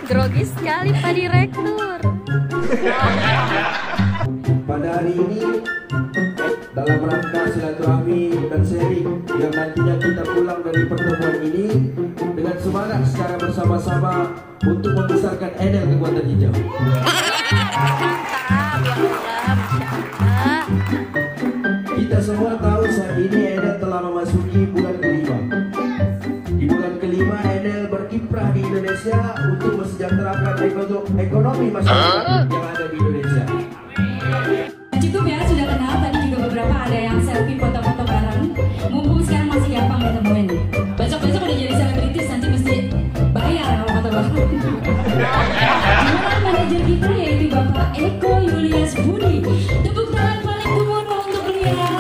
Grogi sekali Pak Direktur. Pada hari ini dalam rangka silaturahmi dan sharing yang nantinya kita pulang dari pertemuan ini dengan semangat secara bersama-sama untuk membesarkan Enel Kekuatan Hijau. Kita semua tahu saat ini Enel telah memasuki bulan kelima. Di bulan kelima Enel berkiprah di Indonesia untuk mensejahterakan ekonomi masyarakat yang ada di Indonesia. Cukup ya, sudah kenal tadi juga beberapa ada yang selfie foto-foto bareng. Mumpung sekarang masih gampang ditemuin. Besok-besok udah jadi selebritis nanti mesti bayar kalau foto bareng. Gimana manajer kita yaitu Bapak Eko Julius Budi. Tepuk tangan paling gemuruh untuk beliau.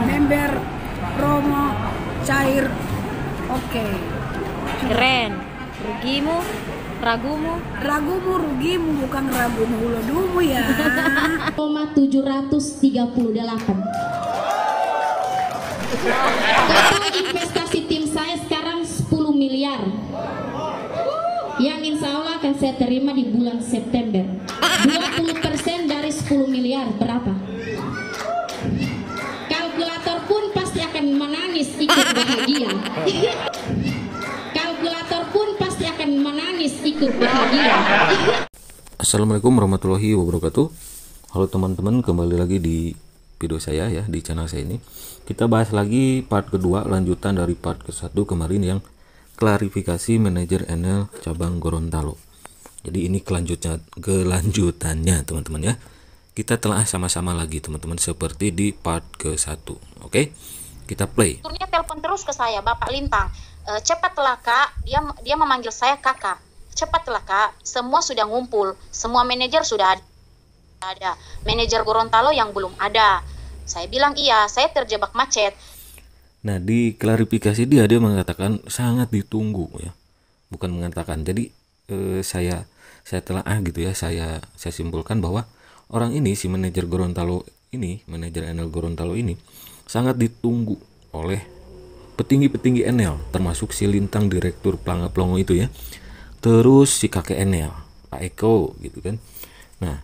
Member promo cair. Oke. Keren. Ragumu Rugimu bukan ragumu ulodumu ya. 738. Total investasi tim saya sekarang 10 miliar. Yang insya Allah akan saya terima di bulan September. 20% dari 10 miliar berapa? Kalkulator pun pasti akan menangis ikut bahagia. Kalkulator pun pasti akan menangis ikut bahagia. Assalamualaikum warahmatullahi wabarakatuh. Halo teman-teman, kembali lagi di video saya ya, di channel saya ini. Kita bahas lagi part kedua, lanjutan dari part ke-1 kemarin yang klarifikasi manajer Enel cabang Gorontalo. Jadi ini kelanjutannya teman-teman ya. Kita telah sama-sama lagi teman-teman seperti di part ke-1. Oke, kita play. Turnya telepon terus ke saya, Bapak Lintang. Cepatlah Kak, dia memanggil saya kakak. Cepatlah Kak, semua sudah ngumpul, semua manajer sudah ada. Manajer Gorontalo yang belum ada. Saya bilang iya, saya terjebak macet. Nah, di klarifikasi dia mengatakan sangat ditunggu ya. Bukan mengatakan. Jadi saya telah gitu ya, saya simpulkan bahwa orang ini, si manajer Gorontalo ini, manajer Enel Gorontalo ini sangat ditunggu oleh petinggi-petinggi Enel, termasuk si Lintang direktur Planga Plongo itu ya. Terus si kakek Enel, Pak Eko gitu kan. Nah,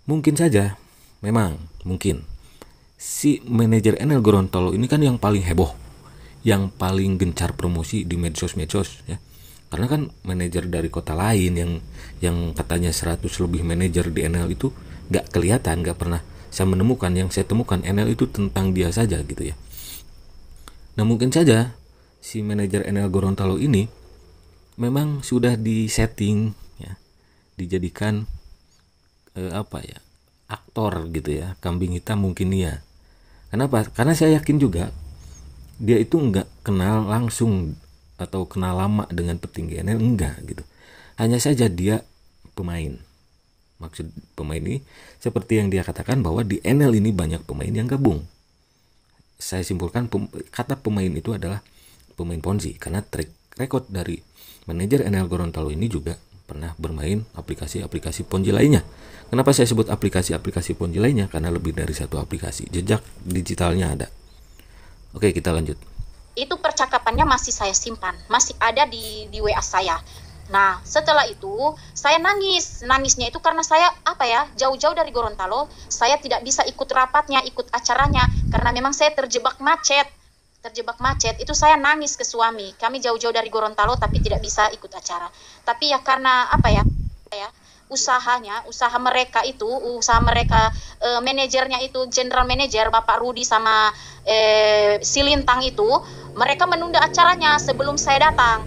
mungkin saja memang mungkin si manajer Enel Gorontalo ini kan yang paling heboh, yang paling gencar promosi di medsos ya. Karena kan manajer dari kota lain yang katanya 100 lebih manajer di Enel itu nggak kelihatan, nggak pernah saya menemukan. Yang saya temukan Enel itu tentang dia saja gitu ya. Nah, mungkin saja si manajer Enel Gorontalo ini memang sudah disetting ya, dijadikan aktor gitu ya, kambing hitam mungkin ya. Kenapa? Karena saya yakin juga dia itu nggak kenal langsung atau kenal lama dengan petinggi Enel, enggak gitu. Hanya saja dia pemain. Maksud pemain ini seperti yang dia katakan bahwa di Enel ini banyak pemain yang gabung. Saya simpulkan kata pemain itu adalah pemain ponzi, karena track record dari manajer Enel Gorontalo ini juga pernah bermain aplikasi-aplikasi ponzi lainnya. Kenapa saya sebut aplikasi-aplikasi ponzi lainnya? Karena lebih dari satu aplikasi, jejak digitalnya ada. Oke, kita lanjut. Itu percakapannya masih saya simpan, masih ada di WA saya. Nah, setelah itu saya nangisnya itu karena saya jauh-jauh dari Gorontalo, saya tidak bisa ikut rapatnya, ikut acaranya karena memang saya terjebak macet. Itu saya nangis ke suami. Kami jauh-jauh dari Gorontalo tapi tidak bisa ikut acara. Tapi ya karena usaha mereka manajernya itu general manager Bapak Rudi sama si Lintang itu, mereka menunda acaranya sebelum saya datang.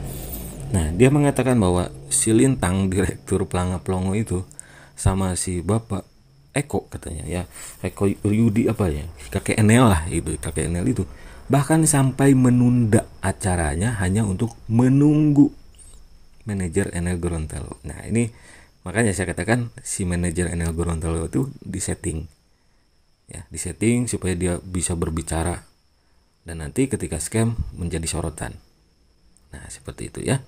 Nah, dia mengatakan bahwa si Lintang direktur Planga Plongo itu sama si Bapak Eko katanya ya, Eko Yudi kakek Enel lah itu, kakek Enel itu bahkan sampai menunda acaranya hanya untuk menunggu manajer Enel Gorontalo. Nah, ini Makanya saya katakan si manajer NL Gorontalo itu disetting, ya, disetting supaya dia bisa berbicara dan nanti ketika scam menjadi sorotan. Nah, seperti itu ya.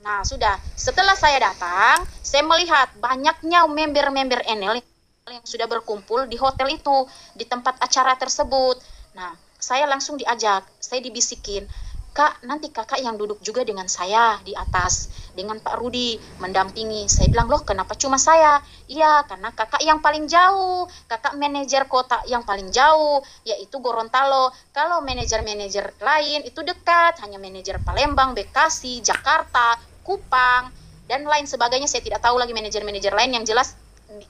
Nah, sudah. Setelah saya datang, saya melihat banyaknya member-member NL yang sudah berkumpul di hotel itu, di tempat acara tersebut. Nah, saya langsung diajak, saya dibisikin, "Kak, nanti kakak yang duduk juga dengan saya di atas, dengan Pak Rudi, mendampingi." Saya bilang, "Loh, kenapa cuma saya?" "Iya, karena kakak yang paling jauh, kakak manajer kota yang paling jauh, yaitu Gorontalo. Kalau manajer-manajer lain itu dekat, hanya manajer Palembang, Bekasi, Jakarta, Kupang, dan lain sebagainya. Saya tidak tahu lagi manajer-manajer lain. Yang jelas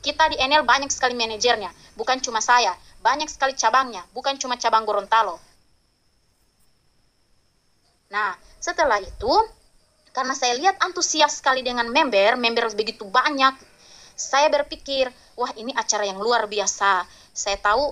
kita di NL banyak sekali manajernya, bukan cuma saya, banyak sekali cabangnya, bukan cuma cabang Gorontalo." Nah, setelah itu, karena saya lihat antusias sekali dengan member begitu banyak, saya berpikir, wah, ini acara yang luar biasa. Saya tahu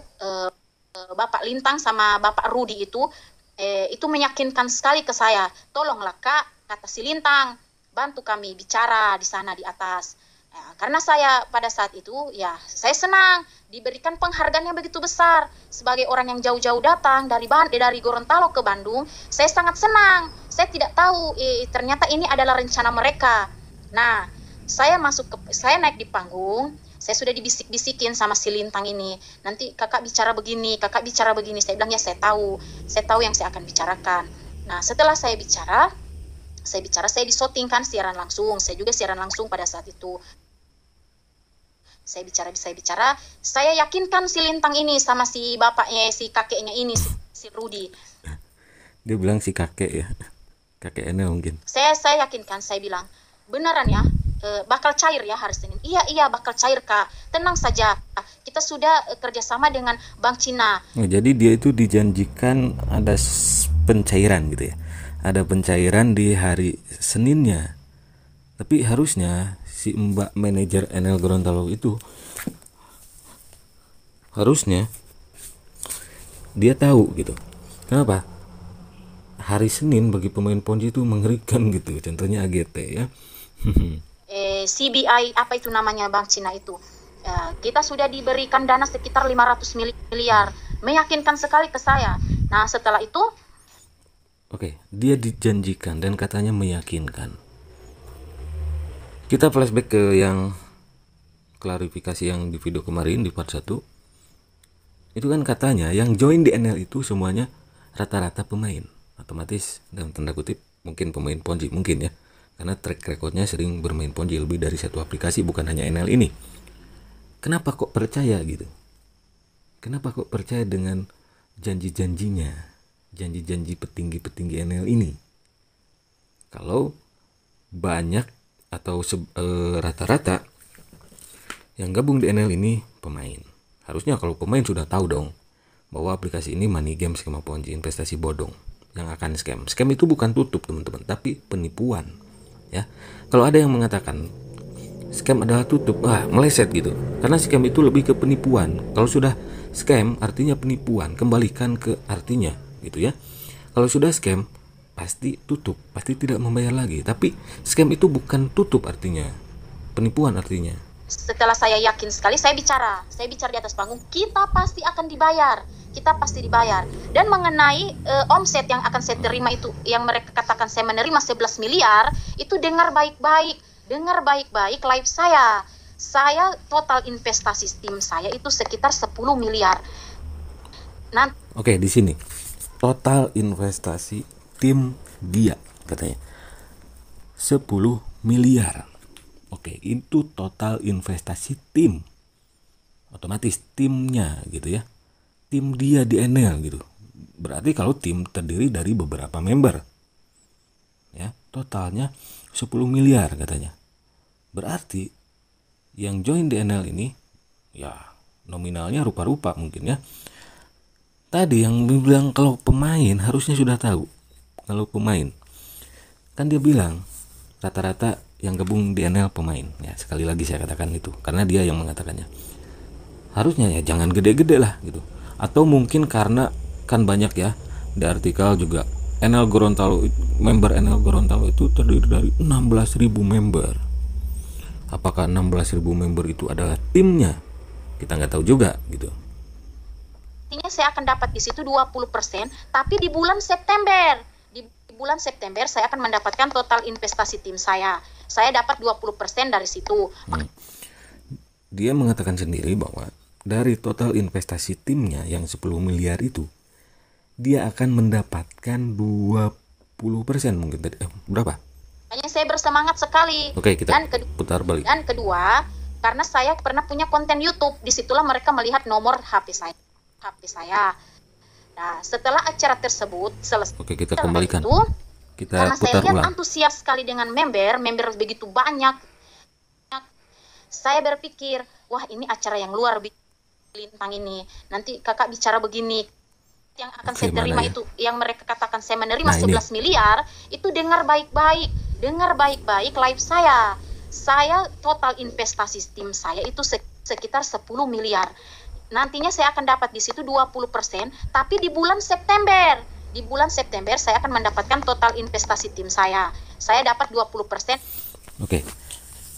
Bapak Lintang sama Bapak Rudi itu meyakinkan sekali ke saya. "Tolonglah Kak," kata si Lintang, "bantu kami bicara di sana di atas." Nah, karena saya pada saat itu, ya, saya senang diberikan penghargaan yang begitu besar sebagai orang yang jauh-jauh datang dari Gorontalo ke Bandung. Saya sangat senang. Saya tidak tahu ternyata ini adalah rencana mereka. Nah, saya naik di panggung. Saya sudah dibisik-bisikin sama si Lintang ini. "Nanti kakak bicara begini, kakak bicara begini." Saya bilang, "Ya, saya tahu yang saya akan bicarakan." Nah, setelah saya bicara, saya disotingkan siaran langsung. Saya juga siaran langsung pada saat itu. Saya bicara, saya yakinkan si Lintang ini sama si bapaknya, si kakeknya ini, si Rudi. Dia bilang si kakek ya, kakek Enel mungkin. Saya yakinkan, saya bilang, "Beneran ya, bakal cair ya hari Senin?" Iya, bakal cair Kak, tenang saja. Kita sudah kerjasama dengan Bank Cina." Nah, jadi dia itu dijanjikan ada pencairan gitu ya. Ada pencairan di hari Seninnya. Tapi harusnya si Mbak manajer NL Gorontalo itu harusnya dia tahu gitu. Kenapa? Hari Senin bagi pemain Ponzi itu mengerikan gitu. Contohnya AGT ya. CBI apa itu namanya Bank Cina itu. Kita sudah diberikan dana sekitar 500 miliar. Meyakinkan sekali ke saya. Nah, setelah itu Oke, dia dijanjikan dan katanya meyakinkan. Kita flashback ke yang klarifikasi yang di video kemarin di part 1. Itu kan katanya yang join di NL itu semuanya rata-rata pemain. Otomatis dalam tanda kutip mungkin pemain Ponzi mungkin ya. Karena track recordnya sering bermain Ponzi lebih dari satu aplikasi, bukan hanya NL ini. Kenapa kok percaya gitu? Kenapa kok percaya dengan janji-janjinya? Janji-janji petinggi-petinggi NL ini? Kalau banyak atau rata-rata yang gabung di NL ini pemain. Harusnya kalau pemain sudah tahu dong bahwa aplikasi ini money game, skema Ponzi, investasi bodong yang akan scam. Scam itu bukan tutup teman-teman, tapi penipuan. Ya, kalau ada yang mengatakan scam adalah tutup, meleset gitu. Karena scam itu lebih ke penipuan. Kalau sudah scam artinya penipuan, kembalikan ke artinya gitu ya. Kalau sudah scam pasti tutup, pasti tidak membayar lagi. Tapi scam itu bukan tutup artinya, penipuan artinya. setelah saya yakin sekali, saya bicara di atas panggung, kita pasti akan dibayar. Dan mengenai omset yang akan saya terima itu, yang mereka katakan saya menerima 11 miliar, itu dengar baik-baik live saya. Saya total investasi tim saya itu sekitar 10 miliar. Oke, di sini total investasi tim dia katanya 10 miliar. Oke, itu total investasi tim. Otomatis timnya gitu ya. Tim dia di NL gitu. Berarti kalau tim terdiri dari beberapa member. Ya, totalnya 10 miliar katanya. Berarti yang join di NL ini ya nominalnya rupa-rupa mungkin ya. Tadi yang bilang kalau pemain harusnya sudah tahu. Kalau pemain kan dia bilang rata-rata yang gabung di NL pemain. Ya, sekali lagi saya katakan itu karena dia yang mengatakannya. Harusnya ya jangan gede-gede lah gitu. Atau mungkin karena kan banyak ya di artikel juga NL Gorontalo, member NL Gorontalo itu terdiri dari 16.000 member. apakah 16.000 member itu adalah timnya? Kita nggak tahu juga gitu. Artinya saya akan dapat di situ 20%, tapi di bulan September. Di bulan September saya akan mendapatkan total investasi tim saya. Saya dapat 20% dari situ. Dia mengatakan sendiri bahwa dari total investasi timnya yang 10 miliar itu, dia akan mendapatkan 20% mungkin tadi. Berapa? Makanya saya bersemangat sekali. Oke, kita Dan putar balik. Dan kedua, karena saya pernah punya konten YouTube, disitulah mereka melihat nomor HP saya. Nah, setelah acara tersebut selesai, Oke, kita kembalikan. Kita karena saya putar lihat ulang. antusias sekali dengan member begitu banyak. Saya berpikir, wah ini acara yang luar biasa Lintang ini. Nanti kakak bicara begini, yang akan Oke, saya terima mana ya? itu, yang mereka katakan saya menerima Nah, ini. 11 miliar, itu dengar baik-baik live saya. Saya total investasi tim saya itu sekitar 10 miliar. Nantinya saya akan dapat di situ 20%, tapi di bulan September. Di bulan September saya akan mendapatkan total investasi tim saya. Saya dapat 20%. Oke.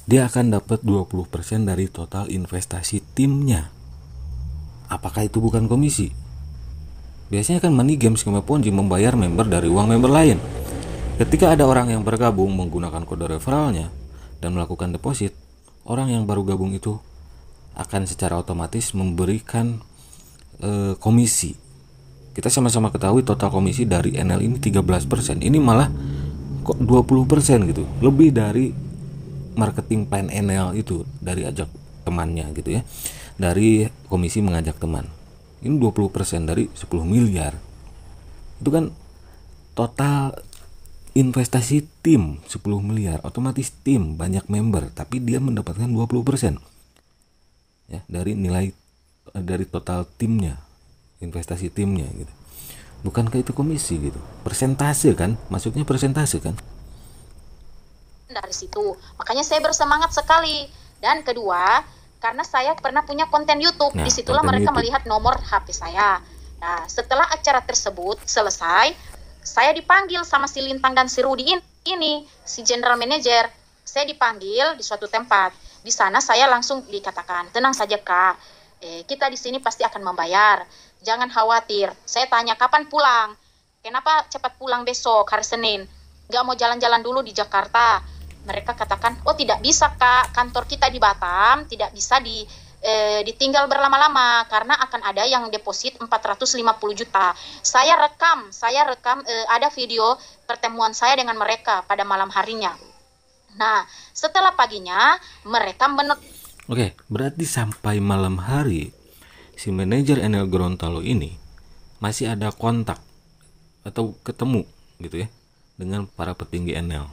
Dia akan dapat 20% dari total investasi timnya. Apakah itu bukan komisi? Biasanya kan money game skema Ponzi membayar member dari uang member lain. Ketika ada orang yang bergabung menggunakan kode referralnya dan melakukan deposit, orang yang baru gabung itu akan secara otomatis memberikan komisi. Kita sama-sama ketahui total komisi dari NL ini 13%. Ini malah kok 20% gitu. Lebih dari marketing plan NL itu, dari ajak temannya gitu ya. Dari komisi mengajak teman. Ini 20% dari 10 miliar. Itu kan total investasi tim 10 miliar. Otomatis tim banyak member, tapi dia mendapatkan 20%. Ya, dari nilai dari total timnya, investasi timnya gitu. Bukankah itu komisi gitu? Persentase kan? Masuknya persentase kan? Dari situ. Makanya saya bersemangat sekali. Dan kedua, karena saya pernah punya konten YouTube, Nah, disitulah konten mereka YouTube. melihat nomor HP saya. Nah, setelah acara tersebut selesai, saya dipanggil sama si Lintang dan si Rudi ini, si general manager. Saya dipanggil di suatu tempat. Di sana saya langsung dikatakan, tenang saja kak, kita di sini pasti akan membayar. Jangan khawatir. Saya tanya kapan pulang? Kenapa cepat pulang besok hari Senin? Gak mau jalan-jalan dulu di Jakarta? Mereka katakan, oh tidak bisa kak, kantor kita di Batam tidak bisa ditinggal berlama-lama karena akan ada yang deposit 450 juta. Saya rekam ada video pertemuan saya dengan mereka pada malam harinya. Nah, setelah paginya mereka Oke, berarti sampai malam hari si manajer NL Gorontalo ini masih ada kontak atau ketemu gitu ya dengan para petinggi NL.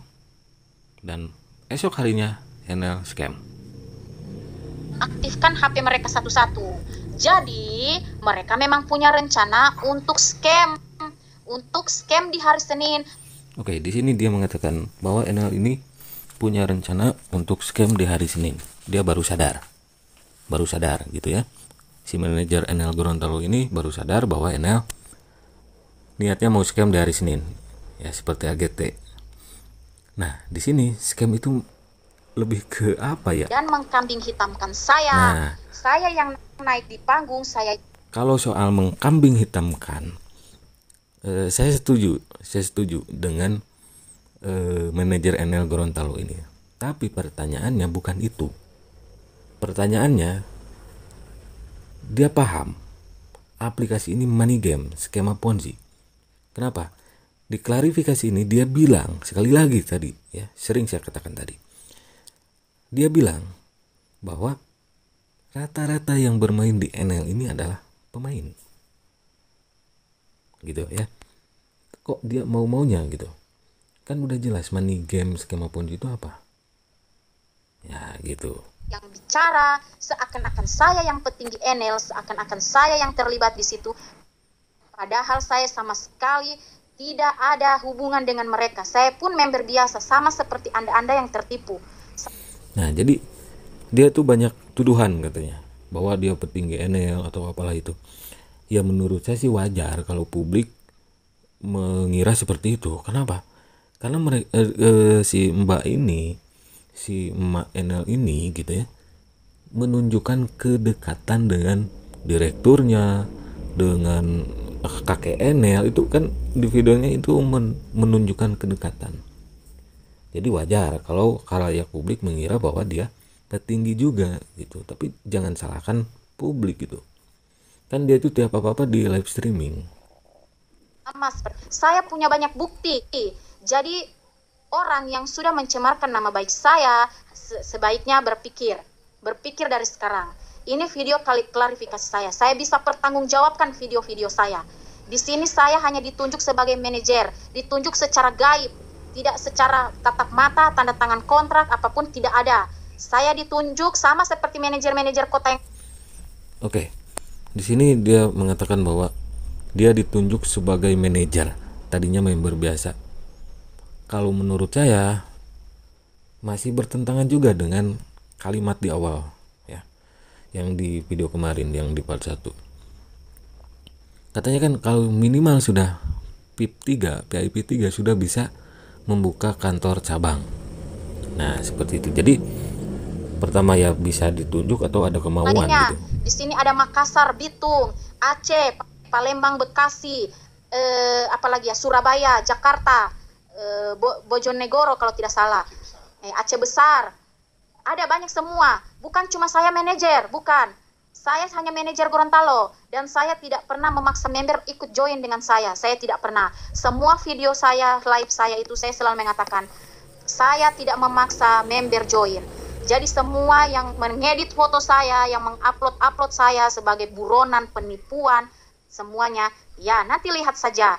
Dan esok harinya NL scam. aktifkan HP mereka satu-satu. Jadi, mereka memang punya rencana untuk scam di hari Senin. Oke, di sini dia mengatakan bahwa NL ini punya rencana untuk scam di hari Senin. Dia baru sadar gitu ya. Si manajer NL Gorontalo ini baru sadar bahwa NL niatnya mau scam di hari Senin. Ya, seperti AGT. Nah, di sini scam itu lebih ke apa ya? Dan mengkambing hitamkan saya. Nah. Saya yang naik di panggung, saya. Kalau soal mengkambing hitamkan, saya setuju dengan manajer NL Gorontalo ini. Tapi pertanyaannya bukan itu. Pertanyaannya, dia paham aplikasi ini money game, skema Ponzi. Kenapa? Di klarifikasi ini dia bilang, sekali lagi tadi ya, sering saya katakan tadi. Dia bilang bahwa rata-rata yang bermain di NL ini adalah pemain. Gitu ya. Kok dia mau-maunya gitu? Kan udah jelas money game skema Ponzi itu apa? Ya gitu. Yang bicara seakan-akan saya yang petinggi NL, seakan-akan saya yang terlibat di situ. Padahal saya sama sekali tidak ada hubungan dengan mereka. Saya pun member biasa, sama seperti Anda-Anda yang tertipu. Nah, jadi dia tuh banyak tuduhan katanya bahwa dia petinggi NL atau apalah itu. Ya menurut saya sih wajar kalau publik mengira seperti itu. Kenapa? Karena si Mbak ini si emak Enel ini gitu ya menunjukkan kedekatan dengan direkturnya, dengan kakek Enel. Itu kan di videonya itu menunjukkan kedekatan. Jadi wajar kalau khalayak publik mengira bahwa dia petinggi juga gitu. Tapi jangan salahkan publik gitu. Kan dia itu tiap apa-apa di live streaming. Mas, saya punya banyak bukti. Jadi orang yang sudah mencemarkan nama baik saya sebaiknya berpikir dari sekarang. Ini video klarifikasi saya. Saya bisa pertanggungjawabkan video-video saya. Di sini saya hanya ditunjuk sebagai manajer, ditunjuk secara gaib, tidak secara tatap mata, tanda tangan kontrak apapun tidak ada. Saya ditunjuk sama seperti manajer-manajer kota yang. Oke. Di sini dia mengatakan bahwa dia ditunjuk sebagai manajer, tadinya member biasa. Kalau menurut saya masih bertentangan juga dengan kalimat di awal ya, yang di video kemarin, yang di part 1. Katanya kan kalau minimal sudah PIP 3 sudah bisa membuka kantor cabang. Nah seperti itu. Jadi pertama ya bisa ditunjuk atau ada kemauan gitu. Di sini ada Makassar, Bitung, Aceh, Palembang, Bekasi, apalagi ya, Surabaya, Jakarta, Bojonegoro kalau tidak salah, Aceh Besar. Ada banyak semua, bukan cuma saya manajer, bukan. Saya hanya manajer Gorontalo dan saya tidak pernah memaksa member ikut join dengan saya tidak pernah. Semua video saya, live saya itu saya selalu mengatakan, saya tidak memaksa member join. Jadi semua yang mengedit foto saya, yang mengupload saya sebagai buronan, penipuan, semuanya, ya nanti lihat saja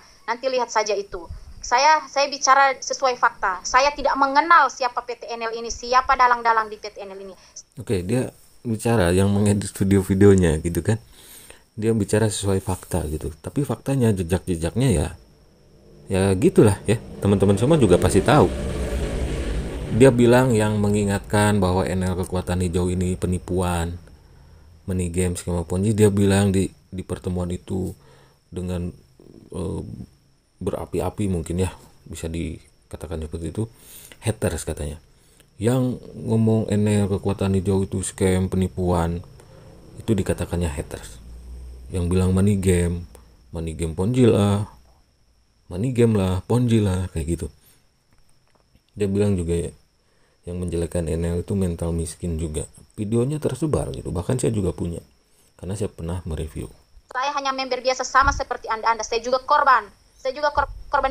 itu. Saya bicara sesuai fakta. Saya tidak mengenal siapa PT Enel ini, siapa dalang-dalang di PT Enel ini. Oke, dia bicara yang mengedit video-videonya gitu kan. Dia bicara sesuai fakta gitu. Tapi faktanya, jejak-jejaknya ya gitulah ya. Teman-teman semua juga pasti tahu. Dia bilang yang mengingatkan bahwa Enel Kekuatan Hijau ini penipuan, money game, skema ponzi. Dia bilang di pertemuan itu dengan berapi-api mungkin ya, bisa dikatakan seperti itu, haters katanya. Yang ngomong Enel Kekuatan Hijau itu scam, penipuan, itu dikatakannya haters. Yang bilang money game ponzi lah, money game lah, ponzi lah, kayak gitu. Dia bilang juga ya, yang menjelekkan Enel itu mental miskin juga. Videonya tersebar gitu, bahkan saya juga punya, karena saya pernah mereview. Saya hanya member biasa sama seperti Anda. Saya juga korban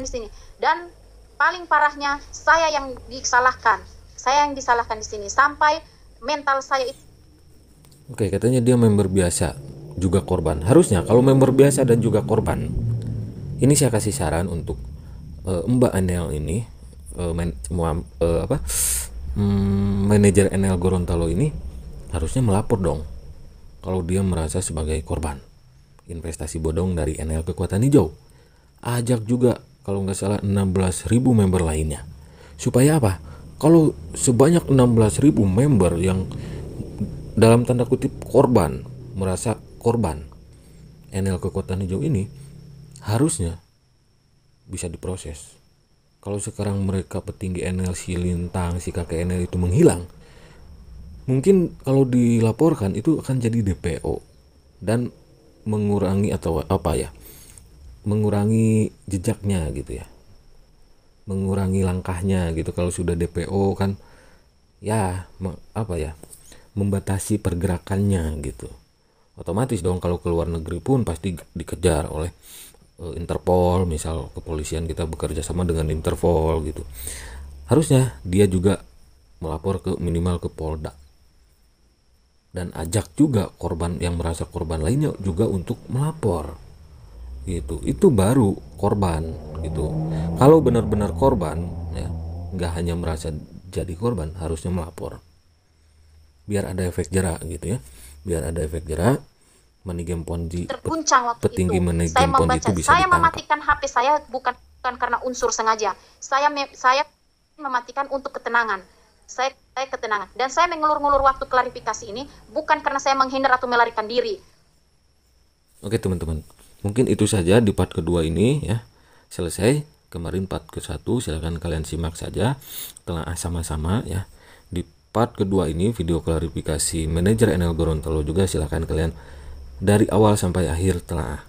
di sini. Dan paling parahnya saya yang disalahkan di sini sampai mental saya itu. Oke, katanya dia member biasa juga korban. Harusnya kalau member biasa dan juga korban, ini saya kasih saran untuk Mbak Enel ini, manajer Enel Gorontalo ini harusnya melapor dong kalau dia merasa sebagai korban investasi bodong dari Enel Kekuatan Hijau. Ajak juga kalau nggak salah 16.000 member lainnya. Supaya apa? Kalau sebanyak 16.000 member yang dalam tanda kutip korban, merasa korban Enel Kekuatan Hijau ini, harusnya bisa diproses. Kalau sekarang mereka petinggi Enel, si Lintang, si kakek Enel itu menghilang, mungkin kalau dilaporkan itu akan jadi DPO dan mengurangi atau apa ya, mengurangi jejaknya gitu ya, mengurangi langkahnya gitu. Kalau sudah DPO kan ya membatasi pergerakannya gitu. Otomatis dong kalau ke luar negeri pun pasti dikejar oleh Interpol, misal kepolisian kita bekerja sama dengan Interpol gitu. Harusnya dia juga melapor ke minimal ke Polda, dan ajak juga korban yang merasa korban lainnya juga untuk melapor gitu. Itu baru korban gitu. Kalau benar-benar korban ya, nggak hanya merasa jadi korban, harusnya melapor biar ada efek jerak gitu ya, biar ada efek jerak. Money game ponzi terguncang waktu petinggi itu. money Saya game ponzi membaca, itu bisa saya ditangkap. mematikan HP saya bukan karena unsur sengaja. Saya mematikan untuk ketenangan. Saya ketenangan, dan saya mengulur-ngulur waktu klarifikasi ini bukan karena saya menghindar atau melarikan diri. Oke teman-teman, mungkin itu saja di part kedua ini ya. Selesai. Kemarin part ke-1, silakan kalian simak saja, telah sama-sama ya. Di part kedua ini video klarifikasi manajer NL Gorontalo juga silahkan kalian dari awal sampai akhir telah,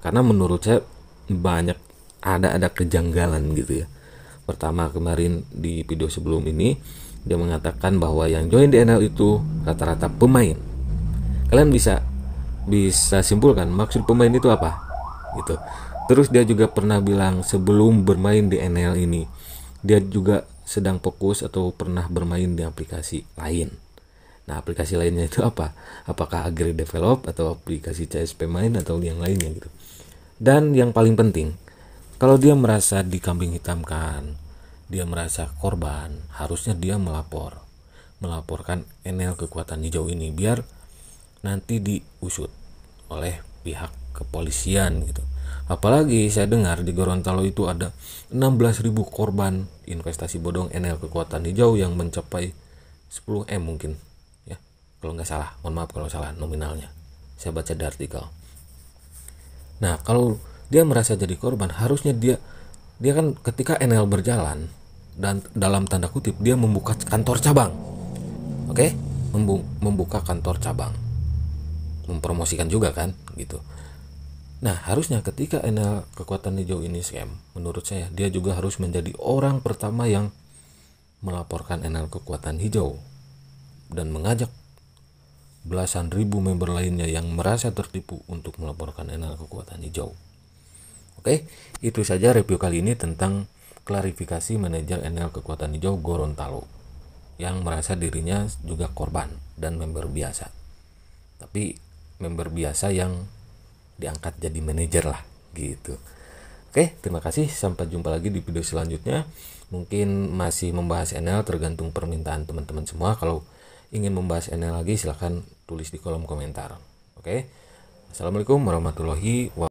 karena menurut saya banyak ada kejanggalan gitu ya. Pertama, kemarin di video sebelum ini dia mengatakan bahwa yang join di NL itu rata-rata pemain. Kalian bisa simpulkan maksud pemain itu apa gitu. Terus dia juga pernah bilang sebelum bermain di NL ini dia juga sedang fokus atau pernah bermain di aplikasi lain. Nah, aplikasi lainnya itu apa? Apakah Agri Develop atau aplikasi CSP Main atau yang lainnya gitu. Dan yang paling penting, kalau dia merasa dikambing hitamkan, dia merasa korban, harusnya dia melaporkan NL Kekuatan Hijau ini biar nanti diusut oleh pihak kepolisian gitu. Apalagi saya dengar di Gorontalo itu ada 16.000 korban investasi bodong NL Kekuatan Hijau yang mencapai 10M mungkin ya, kalau nggak salah, mohon maaf kalau salah nominalnya, saya baca di artikel. Nah, kalau dia merasa jadi korban, harusnya dia kan ketika NL berjalan dan dalam tanda kutip dia membuka kantor cabang, oke? Membuka kantor cabang, mempromosikan juga kan gitu. Nah, harusnya ketika NL Kekuatan Hijau ini scam, menurut saya dia juga harus menjadi orang pertama yang melaporkan NL Kekuatan Hijau dan mengajak belasan ribu member lainnya yang merasa tertipu untuk melaporkan NL Kekuatan Hijau. Oke, itu saja review kali ini tentang klarifikasi manajer NL Kekuatan Hijau Gorontalo yang merasa dirinya juga korban dan member biasa. Tapi member biasa yang diangkat jadi manajer lah gitu. Oke, terima kasih, sampai jumpa lagi di video selanjutnya. Mungkin masih membahas NL tergantung permintaan teman-teman semua. Kalau ingin membahas NL lagi silahkan tulis di kolom komentar. Oke, assalamualaikum warahmatullahi wabarakatuh.